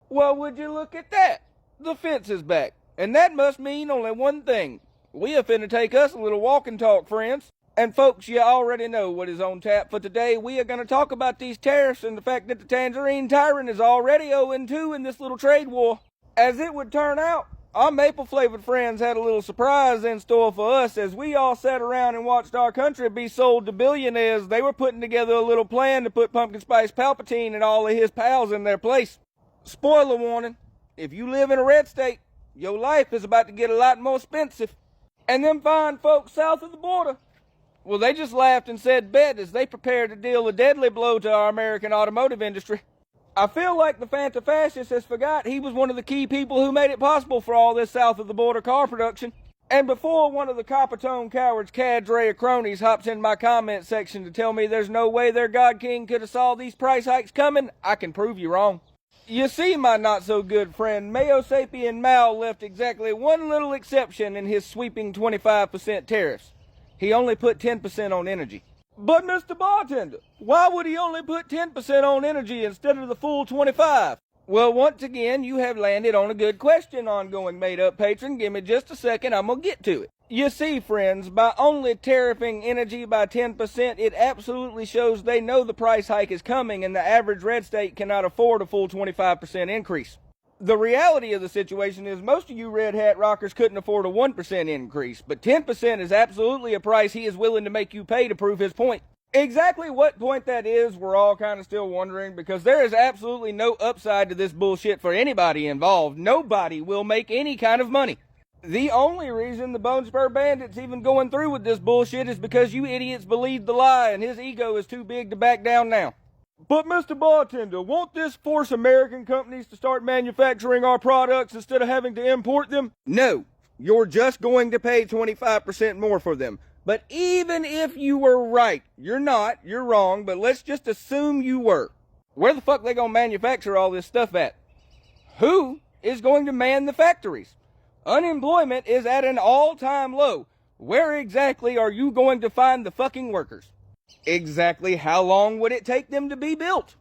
Well, would you look at that? The fence is back. And that must mean only one thing. We are finna take us a little walk and talk, friends. And folks, you already know what is on tap for today. We are going to talk about these tariffs and the fact that the Tangerine Tyrant is already 0-2 in this little trade war. As it would turn out, our maple-flavored friends had a little surprise in store for us. As we all sat around and watched our country be sold to billionaires, they were putting together a little plan to put Pumpkin Spice Palpatine and all of his pals in their place. Spoiler warning, if you live in a red state, your life is about to get a lot more expensive. And them fine folks south of the border, well, they just laughed and said bet as they prepared to deal a deadly blow to our American automotive industry. I feel like the Fanta fascist has forgot he was one of the key people who made it possible for all this south of the border car production. And before one of the Coppertone cowards, cadre of cronies, hops in my comment section to tell me there's no way their God King could have saw these price hikes coming, I can prove you wrong. You see, my not-so-good friend, Mayo Sapien Mao left exactly one little exception in his sweeping 25% tariffs. He only put 10% on energy. But Mr. Bartender, why would he only put 10% on energy instead of the full 25? Well, once again, you have landed on a good question, ongoing made-up patron. Give me just a second, I'm gonna get to it. You see, friends, by only tariffing energy by 10%, it absolutely shows they know the price hike is coming and the average red state cannot afford a full 25% increase. The reality of the situation is most of you red hat rockers couldn't afford a 1% increase, but 10% is absolutely a price he is willing to make you pay to prove his point. Exactly what point that is, we're all kind of still wondering, because there is absolutely no upside to this bullshit for anybody involved. Nobody will make any kind of money. The only reason the Bone Spur Bandit's even going through with this bullshit is because you idiots believed the lie and his ego is too big to back down now. But Mr. Bartender, won't this force American companies to start manufacturing our products instead of having to import them? No, you're just going to pay 25% more for them. But even if you were right, you're not, you're wrong, but let's just assume you were. Where the fuck they gonna manufacture all this stuff at? Who is going to man the factories? Unemployment is at an all-time low. Where exactly are you going to find the fucking workers? Exactly how long would it take them to be built?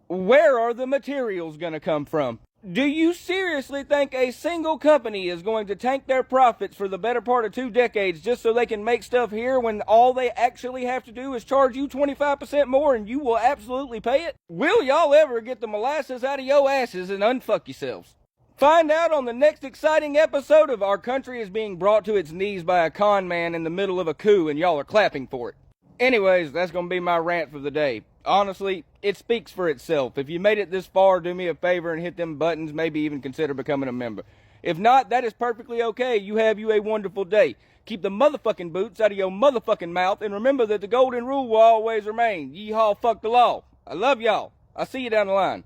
Where are the materials going to come from? Do you seriously think a single company is going to tank their profits for the better part of 2 decades just so they can make stuff here when all they actually have to do is charge you 25% more and you will absolutely pay it? Will y'all ever get the molasses out of your asses and unfuck yourselves? Find out on the next exciting episode of Our Country is Being Brought to Its Knees by a Con Man in the middle of a coup and y'all are clapping for it. Anyways, that's going to be my rant for the day. Honestly, it speaks for itself. If you made it this far, do me a favor and hit them buttons, maybe even consider becoming a member. If not, that is perfectly okay. You have you a wonderful day. Keep the motherfucking boots out of your motherfucking mouth, and remember that the golden rule will always remain. Yeehaw, fuck the law. I love y'all. I'll see you down the line.